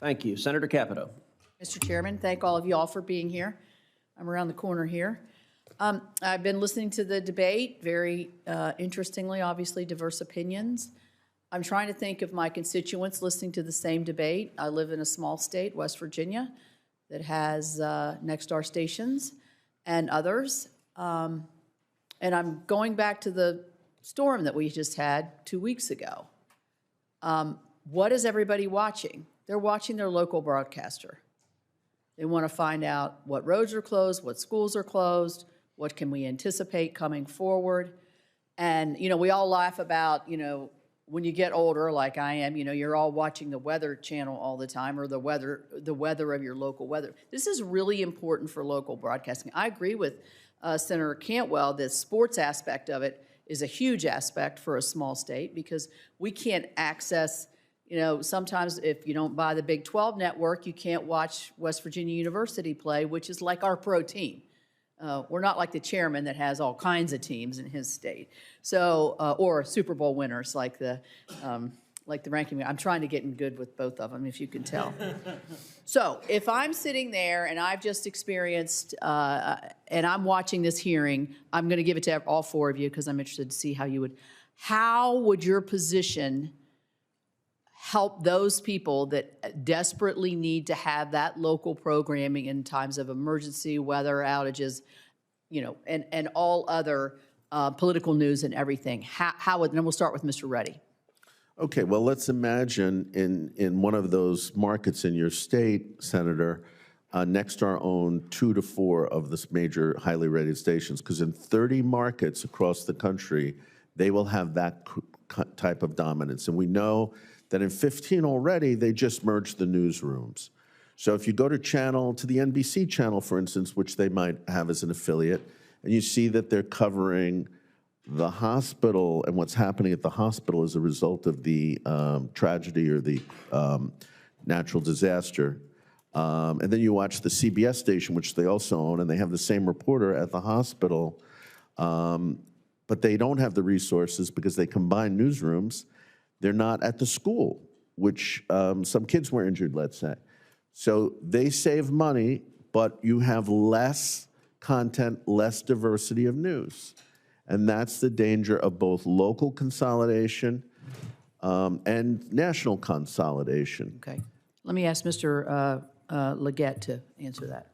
Thank you. Senator Capito. Mr. Chairman, thank all of you all for being here. I'm around the corner here. I've been listening to the debate, very interestingly, obviously diverse opinions. I'm trying to think of my constituents listening to the same debate. I live in a small state, West Virginia, that has Nexstar stations and others. And I'm going back to the storm that we just had 2 weeks ago. What is everybody watching? They're watching their local broadcaster. They want to find out what roads are closed, what schools are closed, what can we anticipate coming forward. And, you know, we all laugh about, you know, when you get older, like I am, you know, you're all watching the Weather Channel all the time, or the weather of your local weather. This is really important for local broadcasting. I agree with Senator Cantwell that sports aspect of it is a huge aspect for a small state, because we can't access, you know, sometimes if you don't buy the Big 12 network, you can't watch West Virginia University play, which is like our pro team. We're not like the chairman that has all kinds of teams in his state. So, or Super Bowl winners like the ranking. I'm trying to get in good with both of them, if you can tell. So if I'm sitting there and I've just experienced, and I'm watching this hearing, I'm going to give it to all four of you because I'm interested to see how would your position help those people that desperately need to have that local programming in times of emergency, weather outages, you know, and all other political news and everything. How would, and then we'll start with Mr. Reddy. Okay, well, let's imagine in one of those markets in your state, Senator, Nexstar owned 2 to 4 of the major highly rated stations, because in 30 markets across the country, they will have that type of dominance. And we know that in 15 already, they just merged the newsrooms. So if you go to the NBC channel, for instance, which they might have as an affiliate, and you see that they're covering the hospital and what's happening at the hospital as a result of the tragedy or the natural disaster. And then you watch the CBS station, which they also own, and they have the same reporter at the hospital, but they don't have the resources because they combine newsrooms. They're not at the school, which some kids were injured, let's say. So they save money, but you have less content, less diversity of news. And that's the danger of both local consolidation and national consolidation. Okay. Let me ask Mr. Leggett to answer that.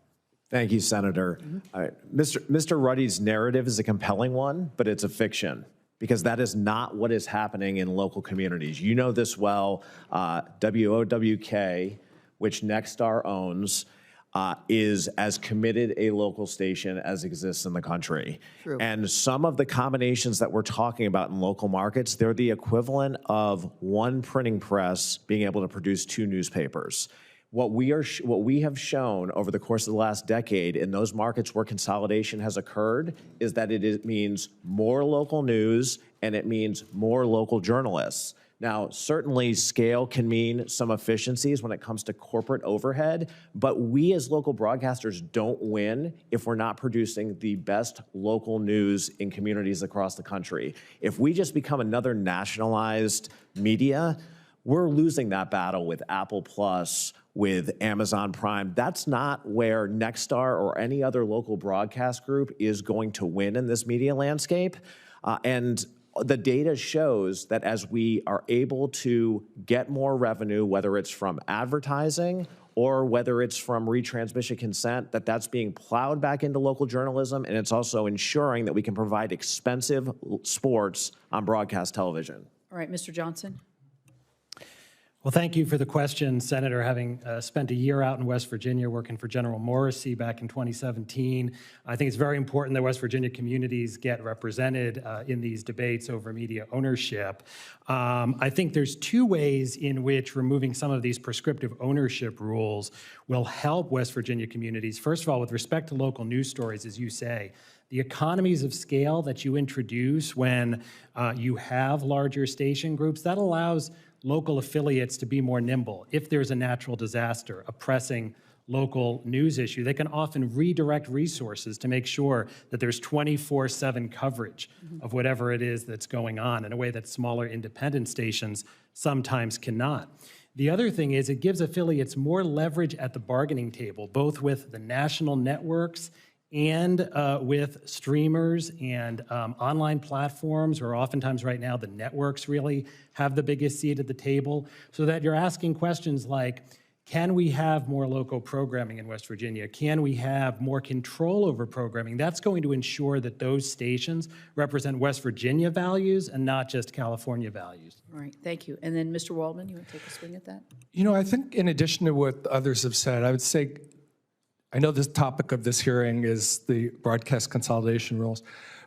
Thank you, Senator. All right. Mr. Ruddy's narrative is a compelling one, but it's a fiction, because that is not what is happening in local communities. You know this well. WOWK, which Nexstar owns, is as committed a local station as exists in the country. True. And some of the combinations that we're talking about in local markets, they're the equivalent of one printing press being able to produce 2 newspapers. What we have shown over the course of the last decade in those markets where consolidation has occurred is that it means more local news and it means more local journalists. Now, certainly scale can mean some efficiencies when it comes to corporate overhead, but we as local broadcasters don't win if we're not producing the best local news in communities across the country. If we just become another nationalized media, we're losing that battle with Apple Plus, with Amazon Prime. That's not where Nexstar or any other local broadcast group is going to win in this media landscape. And the data shows that as we are able to get more revenue, whether it's from advertising or whether it's from retransmission consent, that's being plowed back into local journalism, and it's also ensuring that we can provide expensive sports on broadcast television. All right, Mr. Johnson. Well, thank you for the question, Senator. Having spent a year out in West Virginia working for General Morrissey back in 2017, I think it's very important that West Virginia communities get represented in these debates over media ownership. I think there's 2 ways in which removing some of these prescriptive ownership rules will help West Virginia communities. First of all, with respect to local news stories, as you say, the economies of scale that you introduce when you have larger station groups, that allows local affiliates to be more nimble. If there's a natural disaster, a pressing local news issue, they can often redirect resources to make sure that there's 24/7 coverage of whatever it is that's going on in a way that smaller independent stations sometimes cannot. The other thing is it gives affiliates more leverage at the bargaining table, both with the national networks and with streamers and online platforms, or oftentimes right now the networks really have the biggest seat at the table, so that you're asking questions like, can we have more local programming in West Virginia? Can we have more control over programming? That's going to ensure that those stations represent West Virginia values and not just California values. All right, thank you. And then Mr. Waldman, you want to take a swing at that? You know, I think in addition to what others have said, I would say, I know this topic of this hearing is the broadcast consolidation rules,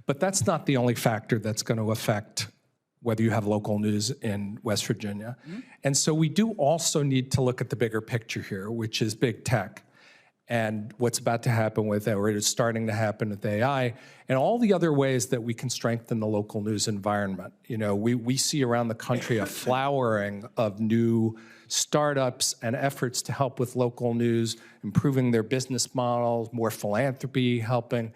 but that's not the only factor that's going to affect whether you have local news in West Virginia. And so we do also need to look at the bigger picture here, which is big tech and what's about to happen with, or it is starting to happen with AI, and all the other ways that we can strengthen the local news environment. You know, we see around the country a flowering of new startups and efforts to help with local news, improving their business models, more philanthropy helping.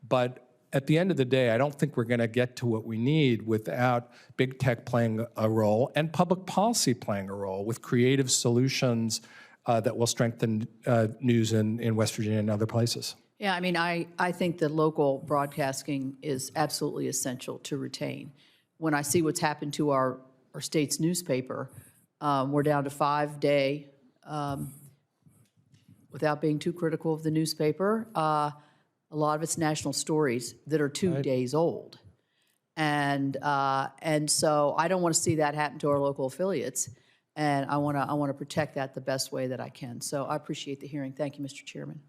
But at the end of the day, I don't think we're going to get to what we need without big tech playing a role and public policy playing a role with creative solutions that will strengthen news in West Virginia and other places. Yeah, I mean, I think that local broadcasting is absolutely essential to retain. When I see what's happened to our state's newspaper, we're down to 5-day, without being too critical of the newspaper, a lot of it's national stories that are 2 days old. And so I don't want to see that happen to our local affiliates. And I want to protect that the best way that I can. So I appreciate the hearing. Thank you, Mr. Chairman.